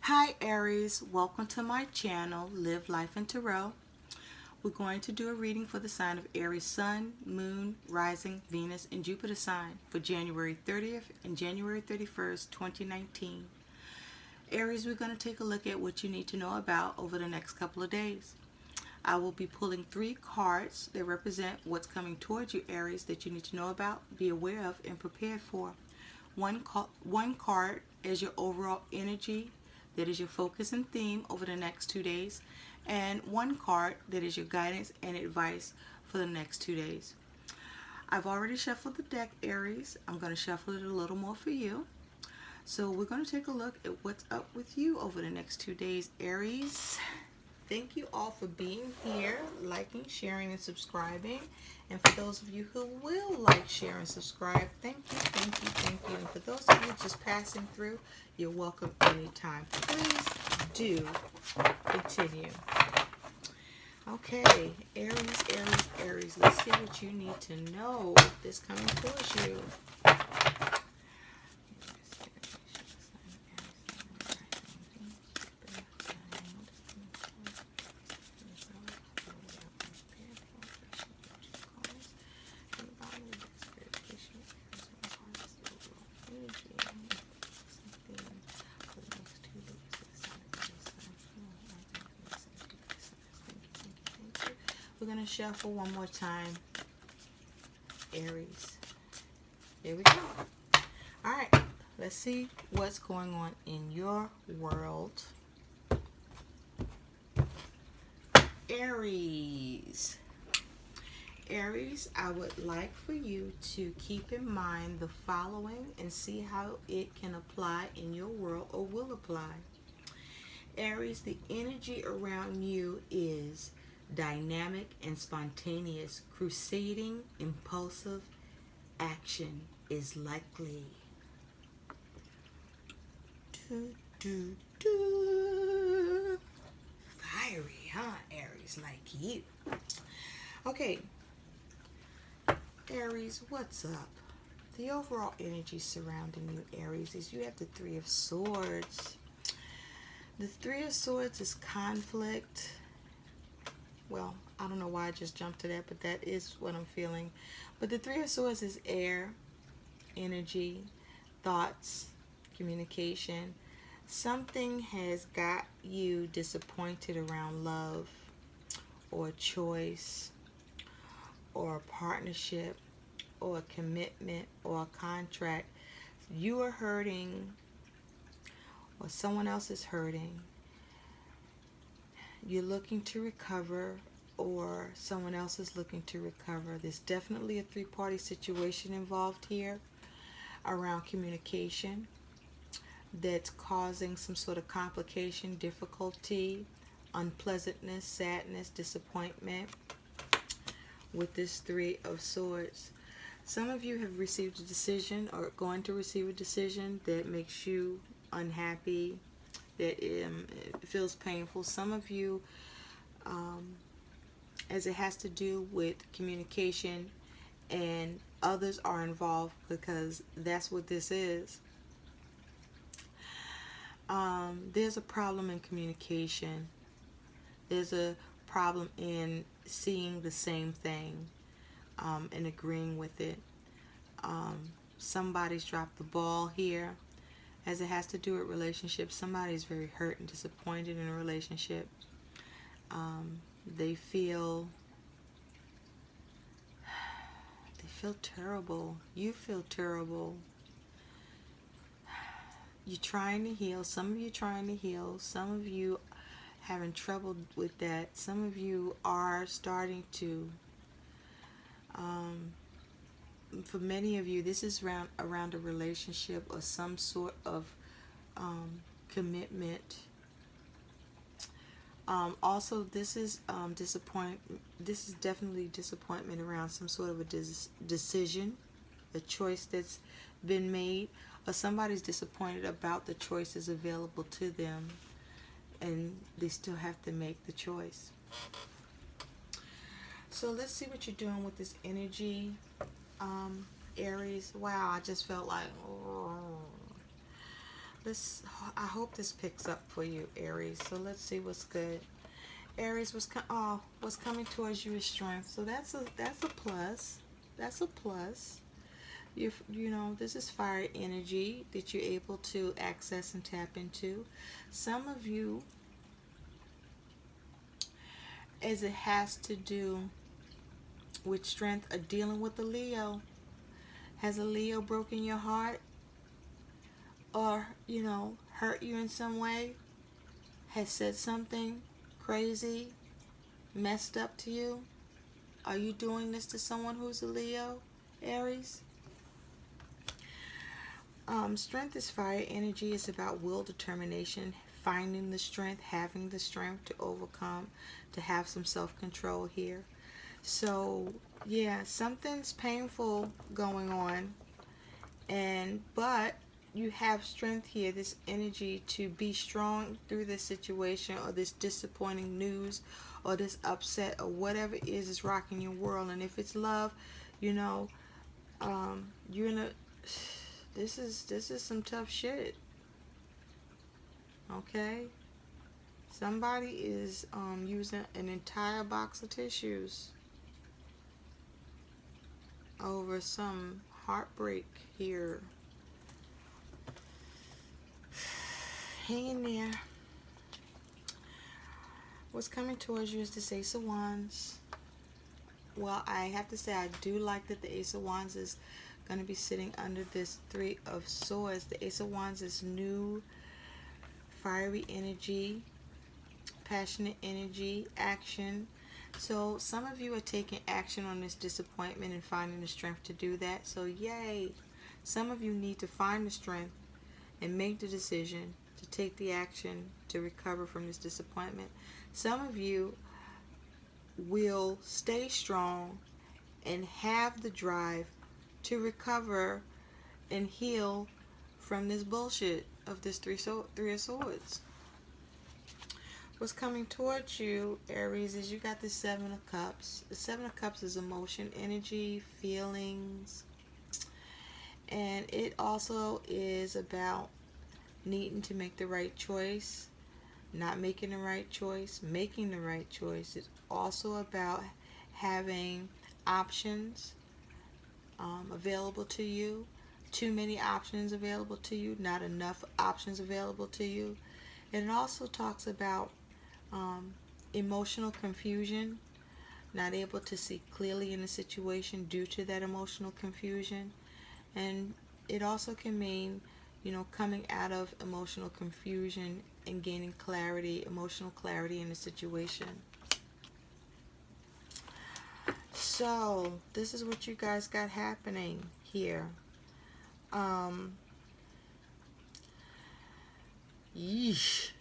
Hi Aries, welcome to my channel, Live Life in Tarot. We're going to do a reading for the sign of Aries Sun, Moon, Rising, Venus, and Jupiter sign for January 30th and January 31st, 2019. Aries, we're going to take a look at what you need to know about over the next couple of days. I will be pulling 3 cards that represent what's coming towards you, Aries, that you need to know about, be aware of, and prepare for. One card is your overall energy, that is your focus and theme over the next 2 days, and one card that is your guidance and advice for the next 2 days. I've already shuffled the deck, Aries. I'm going to shuffle it a little more for you. So we're going to take a look at what's up with you over the next 2 days, Aries. Thank you all for being here, liking, sharing, and subscribing. And for those of you who will like, share, and subscribe, thank you, thank you, thank you. And for those of you just passing through, you're welcome anytime. Please do continue. Okay, Aries, Aries, Aries. Let's see what you need to know that's coming towards you. We're going to shuffle one more time, Aries. There we go. All right, let's see what's going on in your world. Aries. Aries, I would like for you to keep in mind the following and see how it can apply in your world or will apply. Aries, the energy around you is dynamic and spontaneous. Crusading, impulsive action is likely. Fiery, huh, Aries, like you. Okay, Aries, what's up? The overall energy surrounding you, Aries, is you have the 3 of Swords. The 3 of Swords is conflict. Well, I don't know why I just jumped to that, but that is what I'm feeling. But the 3 of Swords is air, energy, thoughts, communication. Something has got you disappointed around love or choice or a partnership or a commitment or a contract. You are hurting or someone else is hurting. You're looking to recover or someone else is looking to recover. There's definitely a 3-party situation involved here around communication that's causing some sort of complication, difficulty, unpleasantness, sadness, disappointment with this 3 of Swords. Some of you have received a decision or going to receive a decision that makes you unhappy, that it feels painful. Some of you, as it has to do with communication, and others are involved because that's what this is. There's a problem in communication. There's a problem in seeing the same thing and agreeing with it. Somebody's dropped the ball here. As it has to do with relationships, somebody's very hurt and disappointed in a relationship. They feel terrible. You feel terrible. You're trying to heal. Some of you trying to heal. Some of you having trouble with that. Some of you are starting to. For many of you, this is around a relationship or some sort of commitment. Also, this is This is definitely disappointment around some sort of a decision, a choice that's been made, or somebody's disappointed about the choices available to them, and they still have to make the choice. So let's see what you're doing with this energy, Aries. Wow, I just felt like, let's, I hope this picks up for you, Aries. So let's see what's good. Aries, what's coming towards you is strength. So that's a plus. That's a plus. You know, this is fire energy that you're able to access and tap into. Some of you, as it has to do with strength, are dealing with a Leo. Has a Leo broken your heart, or hurt you in some way? Has said something crazy, messed up to you? Are you doing this to someone who's a Leo, Aries? Strength is fire energy. It's about will, determination, finding the strength, having the strength to overcome, to have some self-control here. So, yeah, something's painful going on, but you have strength here, this energy to be strong through this situation or this disappointing news or this upset or whatever it is rocking your world. And if it's love, you know, you're in a this is some tough shit. Okay? Somebody is using an entire box of tissues over some heartbreak here. Hang in there. What's coming towards you is this Ace of Wands. Well, I have to say I do like that the Ace of Wands is going to be sitting under this Three of Swords. The Ace of Wands is new, fiery energy, passionate energy, action. So some of you are taking action on this disappointment and finding the strength to do that. So yay! Some of you need to find the strength and make the decision to take the action to recover from this disappointment. Some of you will stay strong and have the drive to recover and heal from this bullshit of this Three of Swords. What's coming towards you, Aries, is you got the Seven of Cups. The Seven of Cups is emotion, energy, feelings, and it also is about needing to make the right choice, not making the right choice, making the right choice. It's also about having options available to you, too many options available to you, not enough options available to you. And it also talks about emotional confusion, not able to see clearly in a situation due to that emotional confusion. And it also can mean, coming out of emotional confusion and gaining clarity, emotional clarity in a situation. So, this is what you guys got happening here. Yeesh.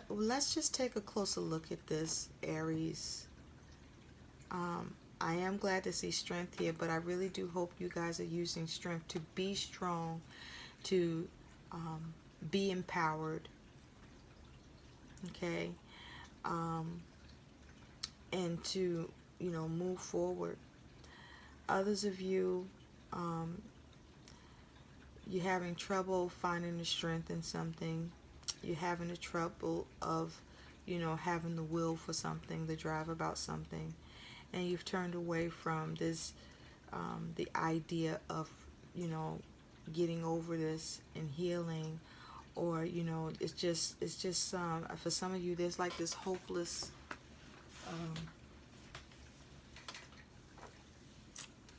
Let's just take a closer look at this, Aries. I am glad to see strength here, but I really do hope you guys are using strength to be strong, to be empowered, okay, and to, move forward. Others of you, you're having trouble finding the strength in something. You're having the trouble of, having the will for something, the drive about something. And you've turned away from this, the idea of, getting over this and healing. Or, it's just for some of you, there's like this hopeless,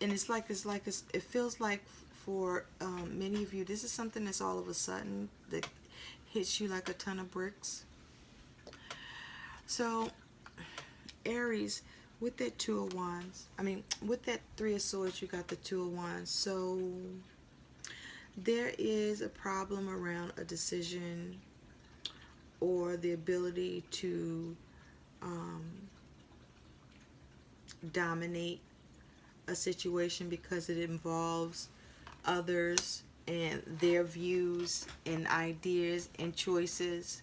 and it feels like for many of you, this is something that's all of a sudden that hits you like a ton of bricks. So, Aries, with that with that Three of Swords, you got the Two of Wands. So, there is a problem around a decision or the ability to dominate a situation because it involves others and their views and ideas and choices.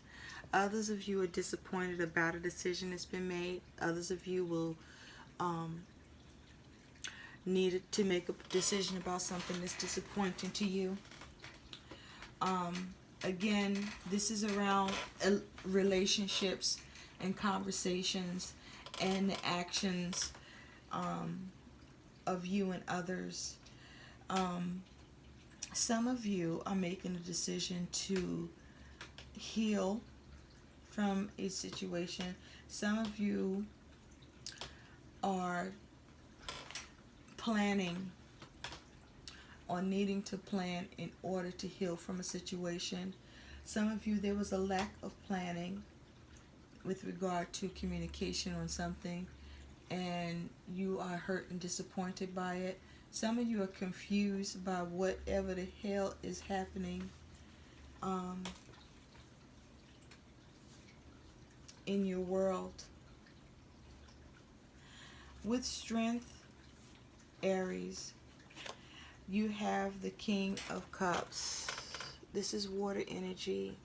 Others of you are disappointed about a decision that's been made. Others of you will needed to make a decision about something that's disappointing to you. Again, this is around relationships and conversations and the actions of you and others. Some of you are making a decision to heal from a situation. Some of you are planning or needing to plan in order to heal from a situation. Some of you, there was a lack of planning with regard to communication on something, and you are hurt and disappointed by it. Some of you are confused by whatever the hell is happening in your world. With strength, Aries, you have the King of Cups. This is water energy.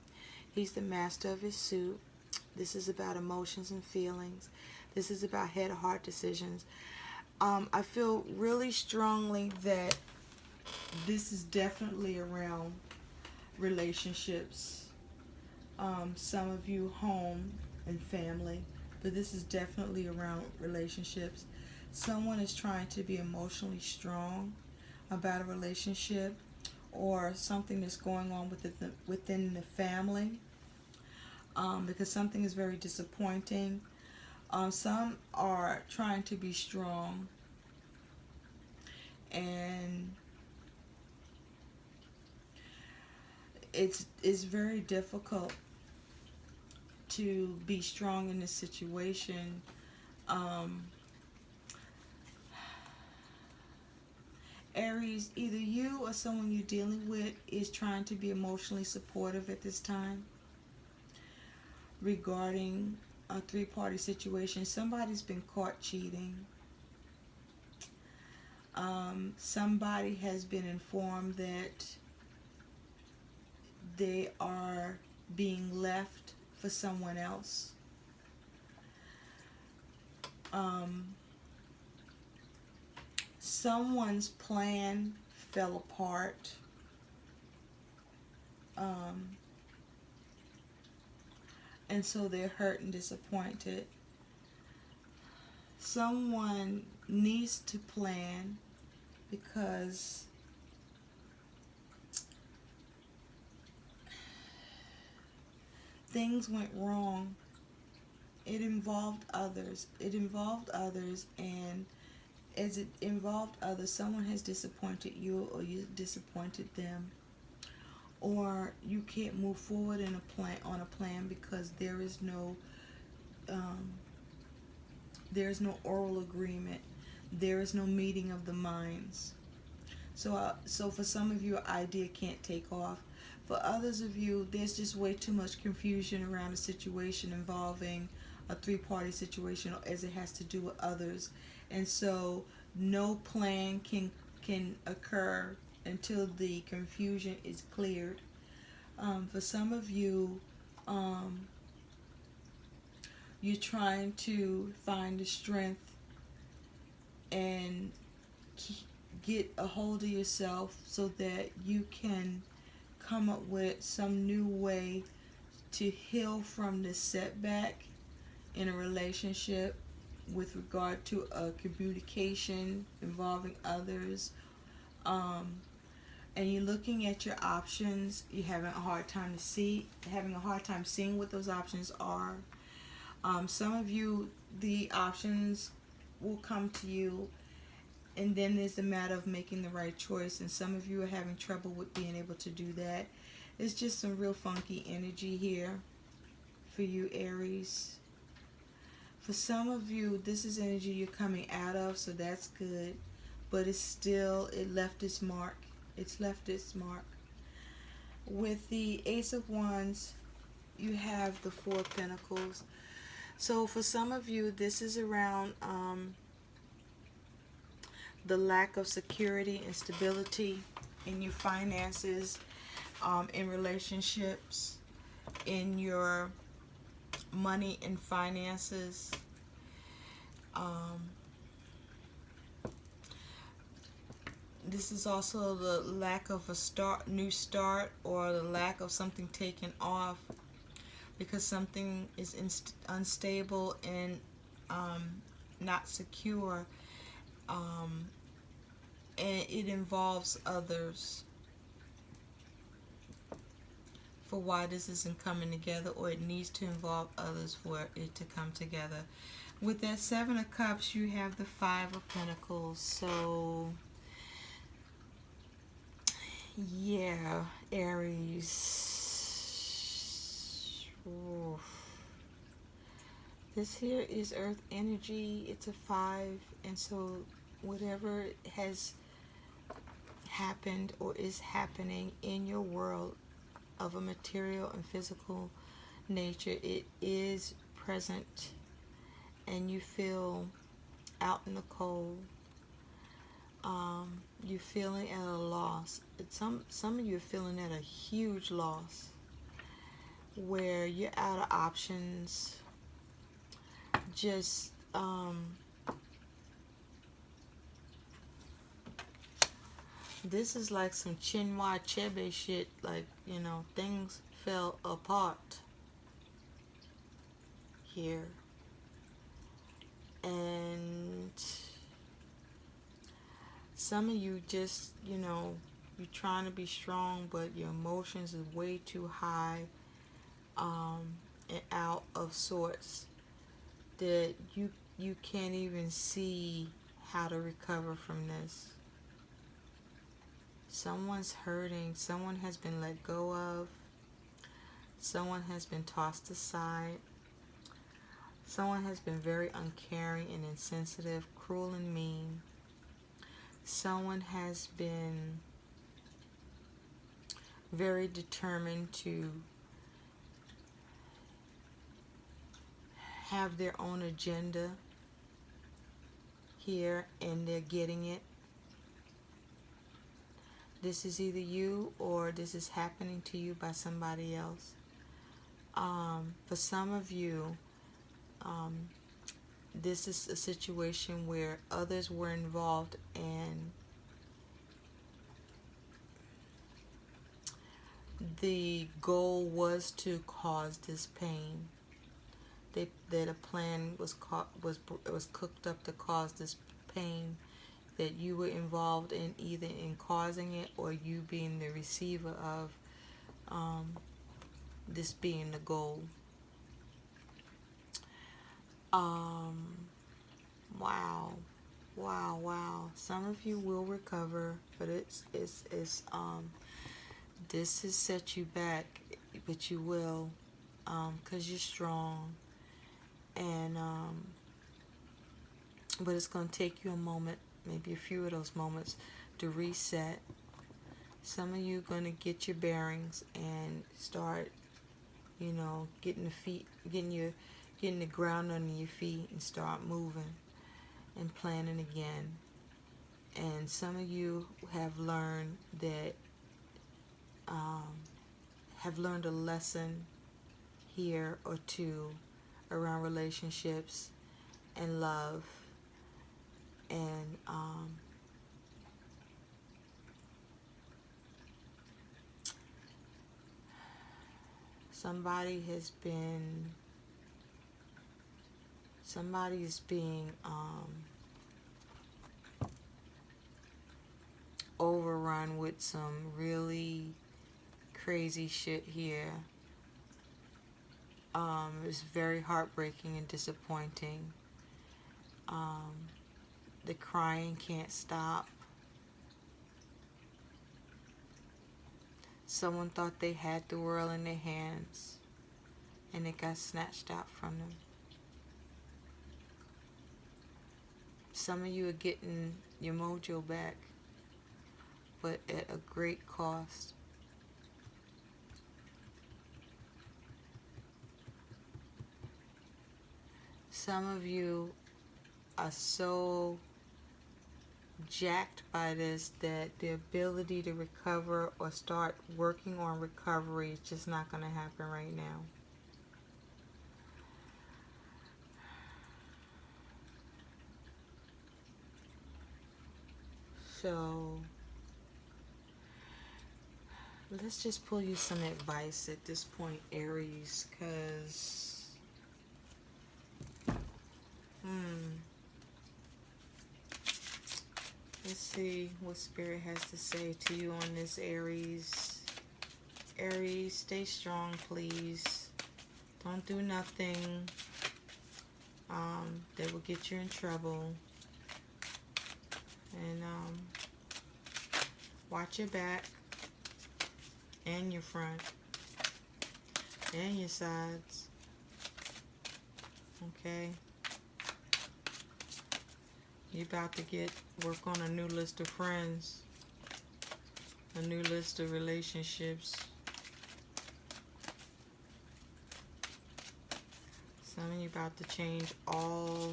He's the master of his suit. This is about emotions and feelings. This is about head or heart decisions. I feel really strongly that this is definitely around relationships. Some of you home and family, but this is definitely around relationships. Someone is trying to be emotionally strong about a relationship or something that's going on within the family, because something is very disappointing. Some are trying to be strong, and it's very difficult to be strong in this situation. Aries, either you or someone you're dealing with is trying to be emotionally supportive at this time regarding a three-party situation. Somebody's been caught cheating. Somebody has been informed that they are being left for someone else. Someone's plan fell apart. And so they're hurt and disappointed. Someone needs to plan because things went wrong. It involved others. And as it involved others, someone has disappointed you, or you disappointed them, or you can't move forward on a plan because there is no oral agreement. There is no meeting of the minds. So for some of you, an idea can't take off. For others of you, there's just way too much confusion around a situation involving a three-party situation as it has to do with others. And so no plan can occur until the confusion is cleared. For some of you, you're trying to find the strength and get a hold of yourself so that you can come up with some new way to heal from the setback in a relationship with regard to a communication involving others. And you're looking at your options. You're having a hard time seeing what those options are. Some of you, the options will come to you, and then there's the matter of making the right choice. And some of you are having trouble with being able to do that. It's just some real funky energy here for you, Aries. For some of you, this is energy you're coming out of, so that's good. But it left its mark. It's left its mark. With the Ace of Wands, you have the Four of Pentacles. So for some of you, this is around the lack of security and stability in your finances, in relationships, in your money and finances. This is also the lack of a new start, or the lack of something taken off, because something is unstable and not secure, um, and it involves others for why this isn't coming together, or it needs to involve others for it to come together. With that Seven of Cups, you have the Five of Pentacles. So yeah, Aries. Oof. This here is earth energy. It's a 5, and so whatever has happened or is happening in your world of a material and physical nature, it is present, and you feel out in the cold. You're feeling at a loss. Some of you are feeling at a huge loss, where you're out of options. Just this is like some Chinua Achebe shit. Like, you know, things fell apart here, and some of you just, you know, you're trying to be strong, but your emotions is way too high, and out of sorts, that you can't even see how to recover from this. Someone's hurting. Someone has been let go of. Someone has been tossed aside. Someone has been very uncaring and insensitive, cruel and mean. Someone has been very determined to have their own agenda here, and they're getting it. This is either you, or this is happening to you by somebody else. For some of you, this is a situation where others were involved, and the goal was to cause this pain. That a plan was cooked up to cause this pain, that you were involved in, either in causing it or you being the receiver of this being the goal. Wow. Some of you will recover, but this has set you back, but you will, because you're strong, and but it's going to take you a moment, maybe a few of those moments, to reset. Some of you are going to get your bearings and start, you know, getting the ground under your feet, and start moving and planning again. And some of you have learned that have learned a lesson here or two around relationships and love, and somebody is being overrun with some really crazy shit here. It's very heartbreaking and disappointing. The crying can't stop. Someone thought they had the world in their hands, and it got snatched out from them. Some of you are getting your mojo back, but at a great cost. Some of you are so jacked by this that the ability to recover or start working on recovery is just not going to happen right now. So Let's just pull you some advice at this point, Aries, because let's see what Spirit has to say to you on this, Aries. Aries, stay strong, please. Don't do nothing that will get you in trouble. And watch your back and your front and your sides. Okay? You're about to work on a new list of friends, a new list of relationships. Some of you about to change all.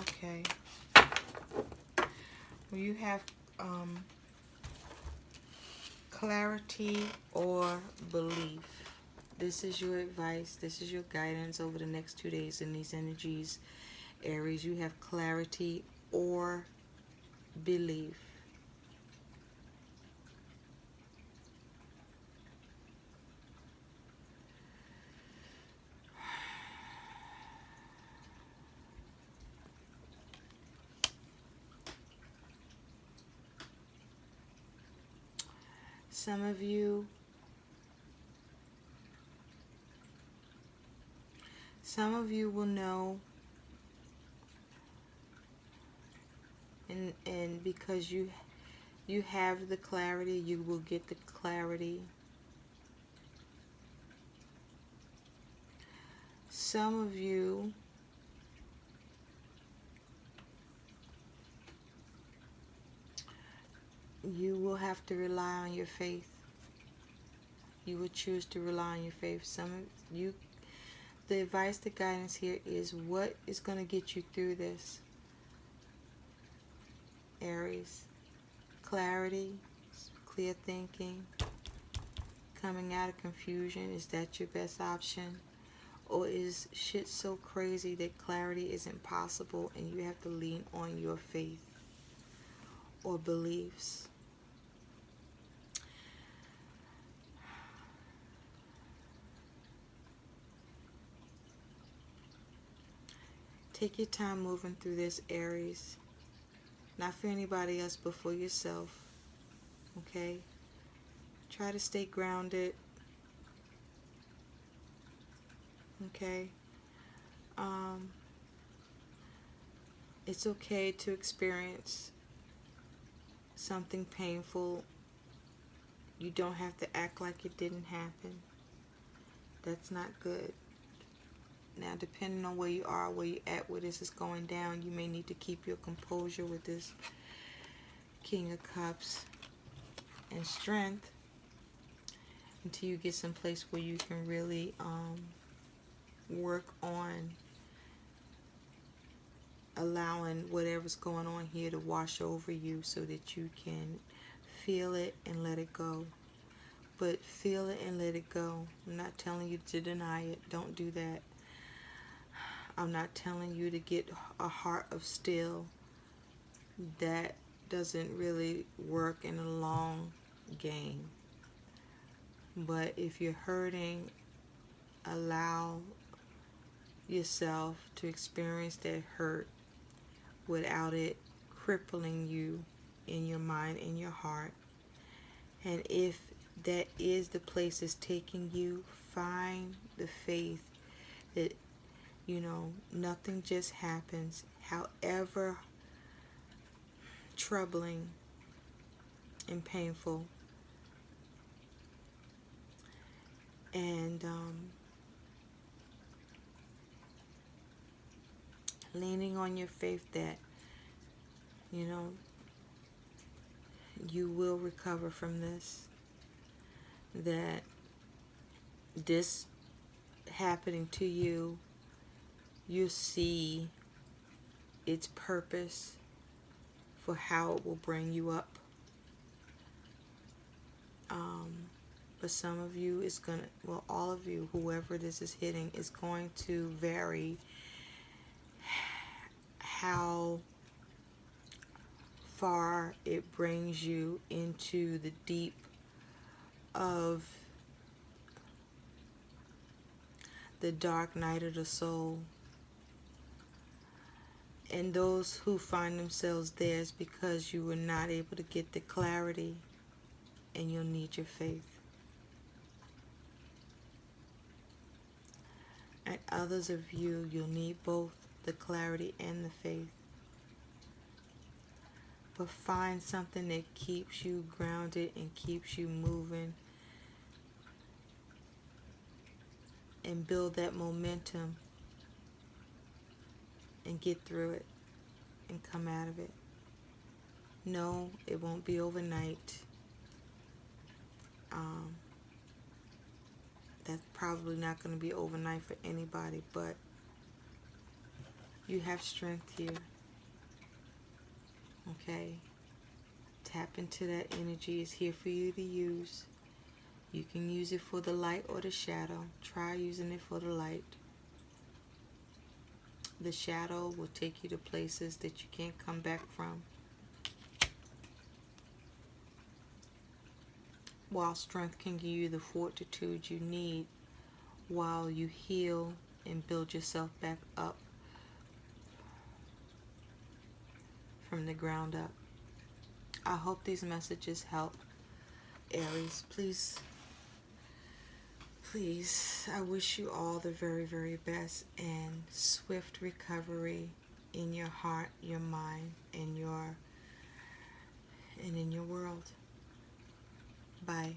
Okay. Well, you have clarity or belief. This is your advice. This is your guidance over the next 2 days in these energies. Aries, you have clarity or belief. Some of you will know, and because you have the clarity, you will get the clarity. Some of you will have to rely on your faith. You will choose to rely on your faith. Some of you, the advice, the guidance here is what is going to get you through this, Aries. Clarity, clear thinking, coming out of confusion. Is that your best option? Or is shit so crazy that clarity isn't possible and you have to lean on your faith or beliefs? Take your time moving through this, Aries. Not for anybody else, but for yourself. Okay? Try to stay grounded. Okay? It's okay to experience something painful. You don't have to act like it didn't happen. That's not good. Now, depending on where you are, where you're at, where this is going down, you may need to keep your composure with this King of Cups and strength until you get someplace where you can really work on allowing whatever's going on here to wash over you so that you can feel it and let it go. But feel it and let it go. I'm not telling you to deny it. Don't do that. I'm not telling you to get a heart of steel. That doesn't really work in a long game. But if you're hurting, allow yourself to experience that hurt without it crippling you in your mind, in your heart. And if that is the place it's taking you, find the faith that, you know, nothing just happens, however troubling and painful. And leaning on your faith that, you know, you will recover from this. That this happening to you, you see its purpose for how it will bring you up. But some of you is going to, well, all of you, whoever this is hitting, is going to vary how far it brings you into the deep of the dark night of the soul. And those who find themselves there is because you were not able to get the clarity, and you'll need your faith. And others of you, you'll need both the clarity and the faith. But find something that keeps you grounded and keeps you moving, and build that momentum and get through it and come out of it. No, it won't be overnight. That's probably not going to be overnight for anybody, but you have strength here. Okay? Tap into that energy. It's here for you to use. You can use it for the light or the shadow. Try using it for the light. The shadow will take you to places that you can't come back from. While strength can give you the fortitude you need while you heal and build yourself back up from the ground up. I hope these messages help, Aries. Please, I wish you all the very, very best and swift recovery in your heart, your mind, and in your world. Bye.